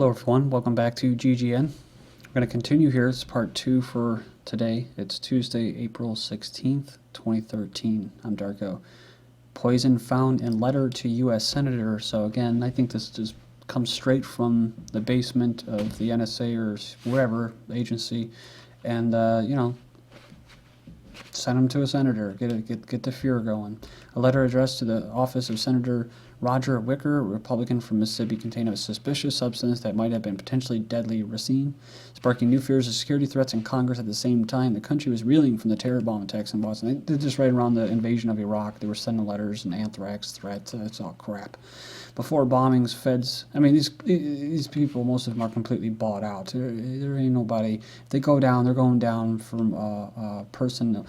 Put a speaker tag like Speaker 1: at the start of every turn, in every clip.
Speaker 1: Hello everyone, welcome back to GGN. We're going to continue here. It's part 2 for today. It's Tuesday, April 16th, 2013. I'm Darko. Poison found in letter to U.S. Senator. So again, I think this just comes straight from the basement of the NSA or wherever agency, and send him to a senator. Get the fear going. A letter addressed to the office of Senator Roger Wicker, a Republican from Mississippi, contained a suspicious substance that might have been potentially deadly ricin, sparking new fears of security threats in Congress. At the same time, the country was reeling from the terror bomb attacks in Boston. They just right around the invasion of Iraq, they were sending letters and anthrax threats. It's all crap. Before bombings, feds, these people, most of them are completely bought out. There ain't nobody. If they go down, they're going down from a person.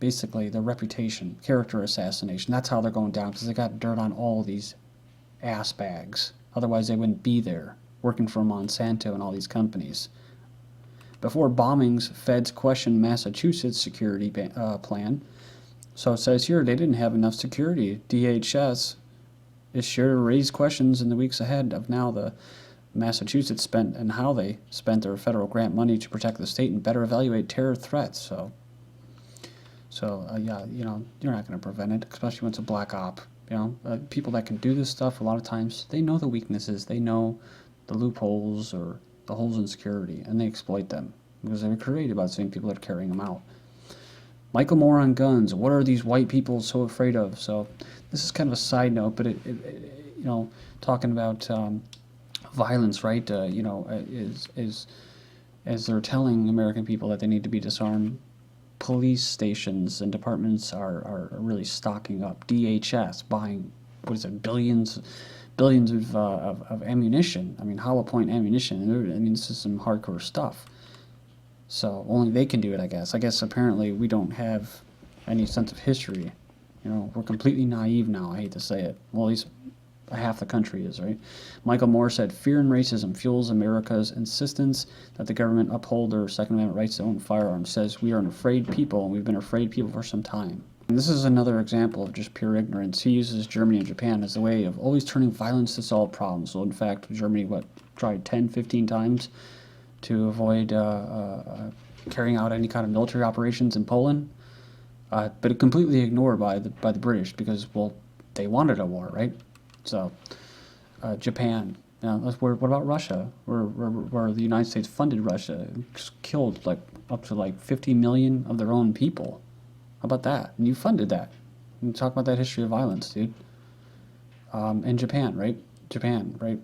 Speaker 1: Basically their reputation, character assassination. That's how they're going down, because they got dirt on all these ass bags. Otherwise, they wouldn't be there working for Monsanto and all these companies. Before bombings, feds questioned Massachusetts security plan. So it says here they didn't have enough security. DHS is sure to raise questions in the weeks ahead of now the Massachusetts spent and how they spent their federal grant money to protect the state and better evaluate terror threats. So you're not going to prevent it, especially when it's a black op. People that can do this stuff, a lot of times, they know the weaknesses, they know the loopholes or the holes in security, and they exploit them because they're created by the same people that are carrying them out. Michael Moore on guns. What are these white people so afraid of? So this is kind of a side note, but talking about violence, right? As they're telling American people that they need to be disarmed. Police stations and departments are really stocking up. DHS buying, billions of ammunition. Hollow point ammunition. This is some hardcore stuff. So only they can do it, I guess. Apparently we don't have any sense of history. We're completely naive now. I hate to say it. Well, at least half the country is, right? Michael Moore said, fear and racism fuels America's insistence that the government uphold their Second Amendment rights to own firearms. Says we are an afraid people, and we've been afraid people for some time. And this is another example of just pure ignorance. He uses Germany and Japan as a way of always turning violence to solve problems. So in fact, Germany, tried 10, 15 times to avoid carrying out any kind of military operations in Poland, but it completely ignored by the British because, well, they wanted a war, right? So, Japan. What about Russia? Where the United States funded Russia, killed up to 50 million of their own people. How about that? And you funded that. And talk about that history of violence, dude. And Japan, right?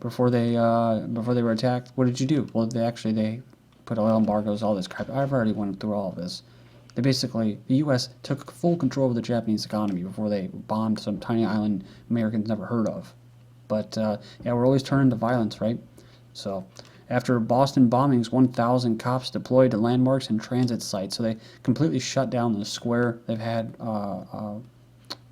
Speaker 1: Before they were attacked, what did you do? Well, they put oil embargoes, all this crap. I've already went through all of this. The U.S. took full control of the Japanese economy before they bombed some tiny island Americans never heard of. But, we're always turning to violence, right? So, after Boston bombings, 1,000 cops deployed to landmarks and transit sites. So they completely shut down the square. They've had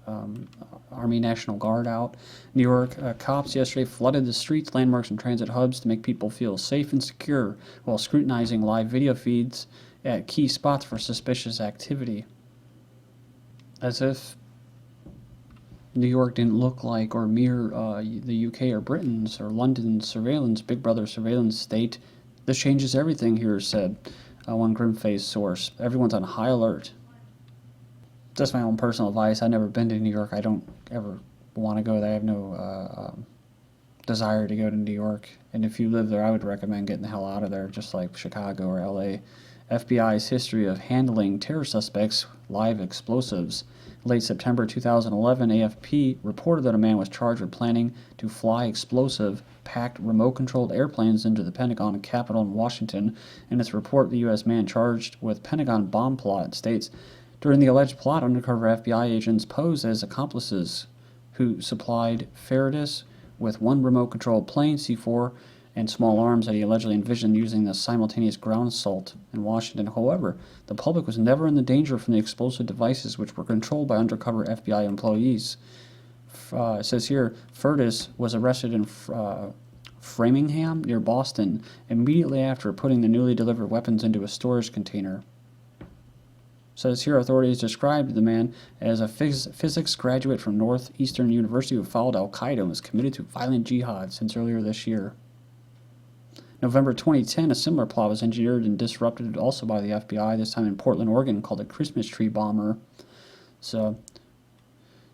Speaker 1: Army National Guard out. New York cops yesterday flooded the streets, landmarks, and transit hubs to make people feel safe and secure while scrutinizing live video feeds at key spots for suspicious activity. As if New York didn't look like or mirror the UK or Britain's or London's surveillance, Big Brother surveillance state. This changes everything here, said one grim-faced source. Everyone's on high alert. Just my own personal advice. I've never been to New York. I don't ever want to go there. I have no desire to go to New York. And if you live there, I would recommend getting the hell out of there, just like Chicago or LA. FBI's history of handling terror suspects, live explosives. Late September 2011, AFP reported that a man was charged with planning to fly explosive-packed remote-controlled airplanes into the Pentagon and Capitol in Washington. In its report, the U.S. man charged with Pentagon bomb plot states, during the alleged plot, undercover FBI agents posed as accomplices who supplied Cowardice with one remote-controlled plane, C-4, and small arms that he allegedly envisioned using the simultaneous ground assault in Washington. However, the public was never in the danger from the explosive devices, which were controlled by undercover FBI employees. It says here, Cowardice was arrested in Framingham, near Boston, immediately after putting the newly delivered weapons into a storage container. Says here, authorities described the man as a physics graduate from Northeastern University who followed Al-Qaeda and was committed to violent jihad since earlier this year. November 2010, a similar plot was engineered and disrupted also by the FBI, this time in Portland, Oregon, called the Christmas Tree Bomber. So,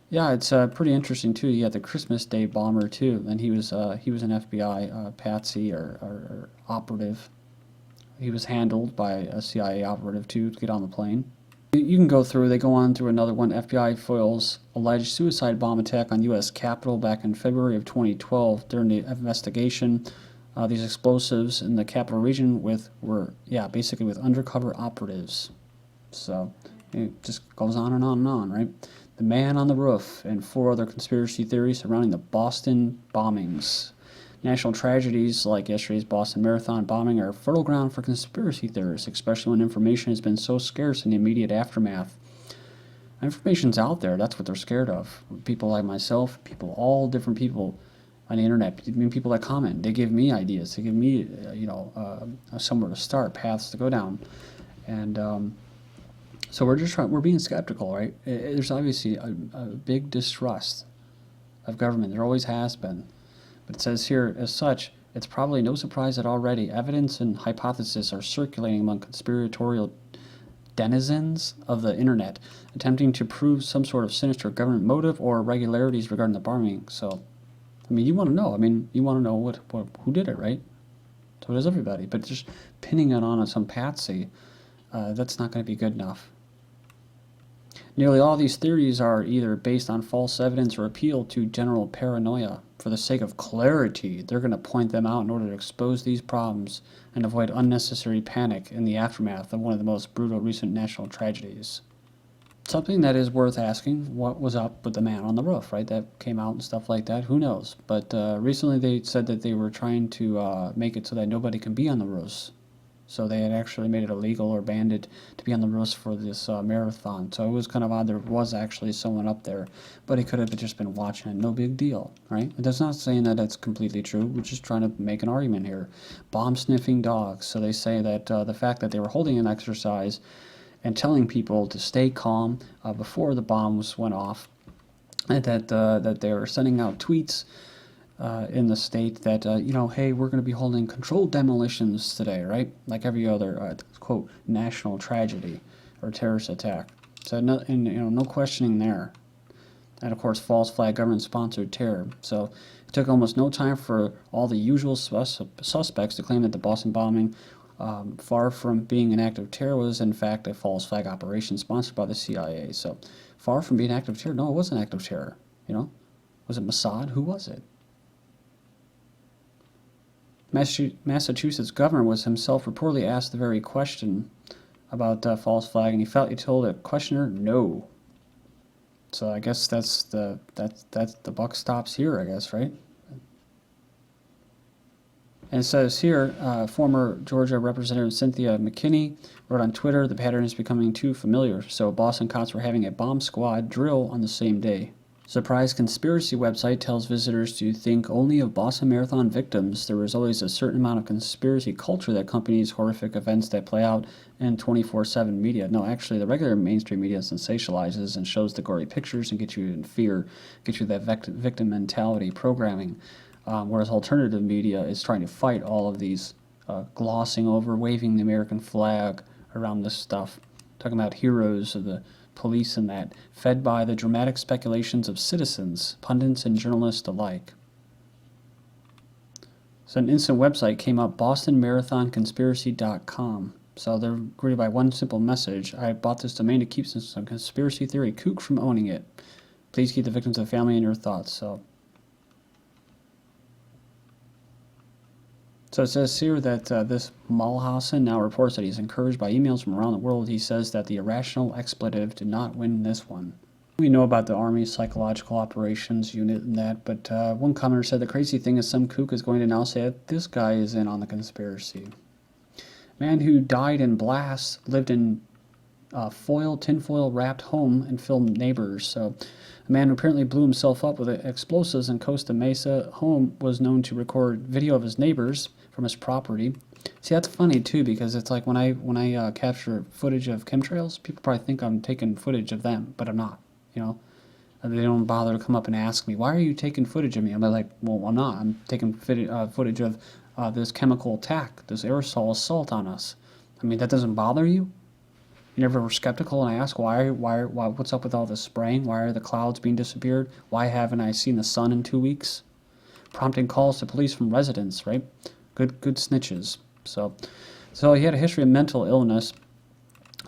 Speaker 1: yeah, it's pretty interesting, too. You got the Christmas Day Bomber, too, and he was an FBI patsy or operative. He was handled by a CIA operative, too, to get on the plane. You can go through, they go on through another one. FBI foils alleged suicide bomb attack on U.S. Capitol back in February of 2012. During the investigation, these explosives in the Capitol region were basically with undercover operatives. So it just goes on and on and on, right? The Man on the Roof and 4 other conspiracy theories surrounding the Boston bombings. National tragedies like yesterday's Boston Marathon bombing are fertile ground for conspiracy theorists, especially when information has been so scarce in the immediate aftermath. Information's out there. That's what they're scared of. People like myself, all different people on the internet, people that comment, they give me ideas. They give me, somewhere to start, paths to go down. And so we're being skeptical, right? There's obviously a big distrust of government. There always has been. But it says here, as such, it's probably no surprise that already evidence and hypotheses are circulating among conspiratorial denizens of the internet, attempting to prove some sort of sinister government motive or irregularities regarding the bombing. So, you want to know. You want to know who did it, right? So does everybody. But just pinning it on some patsy, that's not going to be good enough. Nearly all these theories are either based on false evidence or appeal to general paranoia. For the sake of clarity, they're going to point them out in order to expose these problems and avoid unnecessary panic in the aftermath of one of the most brutal recent national tragedies. Something that is worth asking, what was up with the Man on the Roof, right? That came out and stuff like that. Who knows? But recently they said that they were trying to make it so that nobody can be on the roofs. So they had actually made it illegal or banned it to be on the roofs for this marathon. So it was kind of odd. There was actually someone up there, but he could have just been watching it. No big deal, right? That's not saying that it's completely true. We're just trying to make an argument here. Bomb-sniffing dogs. So they say that the fact that they were holding an exercise and telling people to stay calm before the bombs went off, and that they were sending out tweets in the state that, hey, we're going to be holding controlled demolitions today, right? Like every other, quote, national tragedy or terrorist attack. So, no questioning there. And, of course, false flag government-sponsored terror. So it took almost no time for all the usual suspects to claim that the Boston bombing, far from being an act of terror, was, in fact, a false flag operation sponsored by the CIA. So far from being an act of terror, no, it was an act of terror, Was it Mossad? Who was it? Massachusetts governor was himself reportedly asked the very question about false flag, and he told a questioner no. So I guess that's the buck stops here, I guess, right? And it says here, former Georgia Representative Cynthia McKinney wrote on Twitter, the pattern is becoming too familiar, so Boston cops were having a bomb squad drill on the same day. Surprise conspiracy website tells visitors to think only of Boston Marathon victims. There is always a certain amount of conspiracy culture that accompanies horrific events that play out in 24/7 media. No, actually, the regular mainstream media sensationalizes and shows the gory pictures and gets you in fear, gets you that victim mentality programming, whereas alternative media is trying to fight all of these glossing over, waving the American flag around this stuff, talking about heroes of the police and that, fed by the dramatic speculations of citizens, pundits, and journalists alike. So an instant website came up, bostonmarathonconspiracy.com. So they're greeted by one simple message: I bought this domain to keep some conspiracy theory kook from owning it. Please keep the victims of family in your thoughts. So it says here that this Mulhausen now reports that he's encouraged by emails from around the world. He says that the irrational expletive did not win this one. We know about the Army's Psychological Operations Unit and that, but one commenter said the crazy thing is some kook is going to now say that this guy is in on the conspiracy. Man who died in blasts lived in tinfoil wrapped home and filmed neighbors. So a man who apparently blew himself up with explosives in Costa Mesa home was known to record video of his neighbors from his property. See, that's funny too, because it's like when I capture footage of chemtrails, people probably think I'm taking footage of them, but I'm not. And they don't bother to come up and ask me, why are you taking footage of me? I'm like, well, I'm not. I'm taking footage of this chemical attack, this aerosol assault on us. I mean, that doesn't bother you? You never were skeptical and ask why, what's up with all this spraying? Why are the clouds being disappeared? Why haven't I seen the sun in 2 weeks? Prompting calls to police from residents, right? Good snitches. So he had a history of mental illness,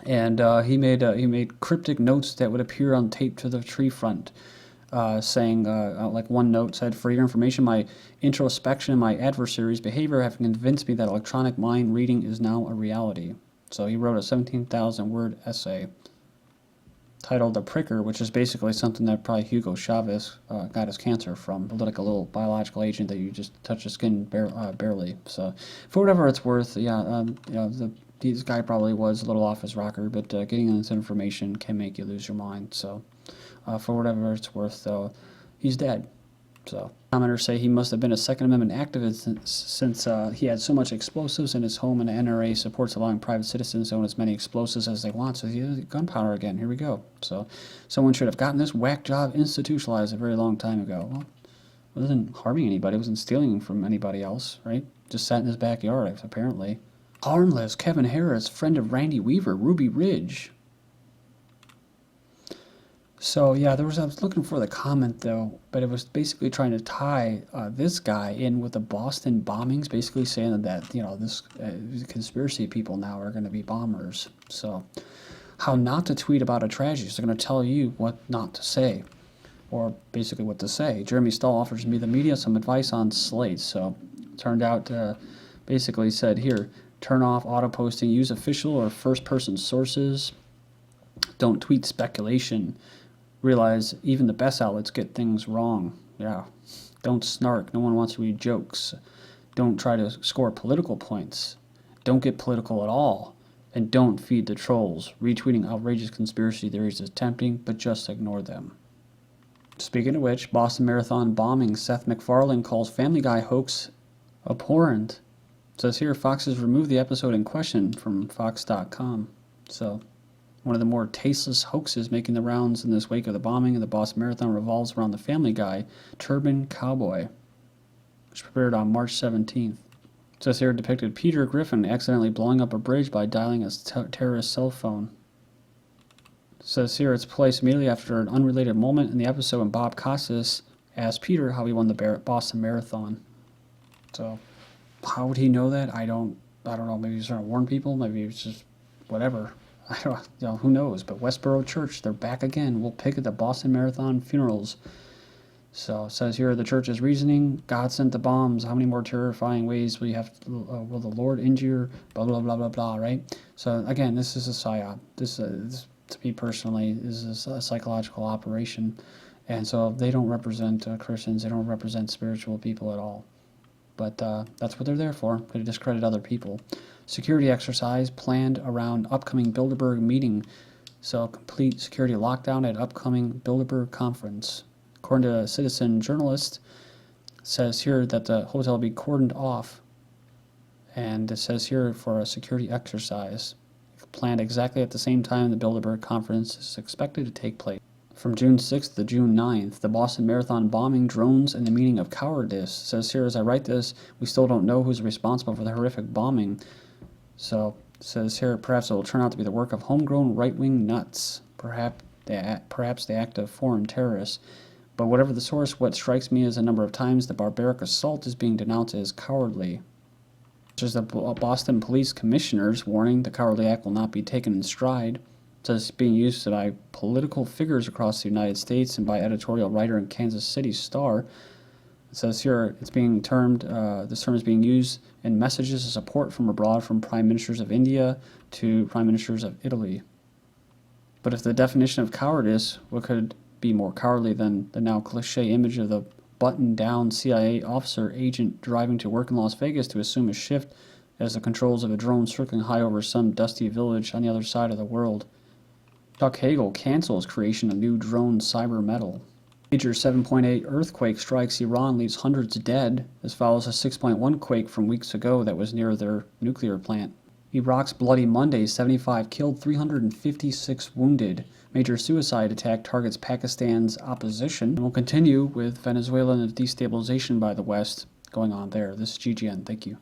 Speaker 1: and he made cryptic notes that would appear on tape to the tree front, saying, like one note said, "For your information, my introspection and my adversary's behavior have convinced me that electronic mind reading is now a reality." So he wrote a 17,000-word essay titled "The Pricker," which is basically something that probably Hugo Chavez got his cancer from, like a little biological agent that you just touch the skin barely. So, for whatever it's worth, this guy probably was a little off his rocker, but getting this information can make you lose your mind. So, for whatever it's worth, though, he's dead. So, commenters say he must have been a Second Amendment activist since he had so much explosives in his home, and the NRA supports allowing private citizens to own as many explosives as they want. So, gunpowder again. Here we go. So, someone should have gotten this whack job institutionalized a very long time ago. Well, it wasn't harming anybody. It wasn't stealing from anybody else, right? Just sat in his backyard, apparently. Harmless Kevin Harris, friend of Randy Weaver, Ruby Ridge. So yeah, I was looking for the comment though, but it was basically trying to tie this guy in with the Boston bombings, basically saying that this conspiracy people now are going to be bombers. So how not to tweet about a tragedy? So they're going to tell you what not to say, or basically what to say. Jeremy Stahl offers me the media some advice on slates. So it turned out basically said here, turn off auto posting, use official or first person sources, don't tweet speculation. Realize even the best outlets get things wrong. Yeah. Don't snark. No one wants to read jokes. Don't try to score political points. Don't get political at all. And don't feed the trolls. Retweeting outrageous conspiracy theories is tempting, but just ignore them. Speaking of which, Boston Marathon bombing, Seth MacFarlane calls Family Guy hoax abhorrent. It says here, Fox has removed the episode in question from Fox.com. So, one of the more tasteless hoaxes making the rounds in this wake of the bombing of the Boston Marathon revolves around the Family Guy Turban Cowboy, which premiered on March 17th. It says here, depicted Peter Griffin accidentally blowing up a bridge by dialing a terrorist cell phone. It says here, it's placed immediately after an unrelated moment in the episode when Bob Costas asked Peter how he won the Boston Marathon. So, how would he know that? I don't know. Maybe he's trying to warn people. Maybe it's just whatever. I don't, who knows? But Westboro Church, they're back again. We'll picket the Boston Marathon funerals. So it says here, the church's reasoning: God sent the bombs. How many more terrifying ways will the Lord injure? Blah blah blah blah blah. Right. So again, this is a psyop. This to me personally is a psychological operation, and so they don't represent Christians. They don't represent spiritual people at all. But that's what they're there for, to discredit other people. Security exercise planned around upcoming Bilderberg meeting. So complete security lockdown at upcoming Bilderberg conference. According to a citizen journalist, it says here that the hotel will be cordoned off. And it says here for a security exercise planned exactly at the same time the Bilderberg conference is expected to take place. From June 6th to June 9th, the Boston Marathon bombing, drones, and the meaning of cowardice. It says here, as I write this, we still don't know who's responsible for the horrific bombing. So, it says here, perhaps it will turn out to be the work of homegrown right-wing nuts, perhaps the act of foreign terrorists. But whatever the source, what strikes me is a number of times the barbaric assault is being denounced as cowardly. Such as the Boston Police Commissioner's warning the cowardly act will not be taken in stride. It says it's being used by political figures across the United States and by editorial writer in Kansas City Star. It says here it's being termed, this term is being used in messages of support from abroad from prime ministers of India to prime ministers of Italy. But if the definition of cowardice, what could be more cowardly than the now cliche image of the buttoned-down CIA officer agent driving to work in Las Vegas to assume a shift as the controls of a drone circling high over some dusty village on the other side of the world. Chuck Hagel cancels creation of new drone cyber metal. Major 7.8 earthquake strikes Iran, leaves hundreds dead. This follows a 6.1 quake from weeks ago that was near their nuclear plant. Iraq's Bloody Monday, 75 killed, 356 wounded. Major suicide attack targets Pakistan's opposition. And we'll continue with Venezuela and the destabilization by the West. going on there. This is GGN. Thank you.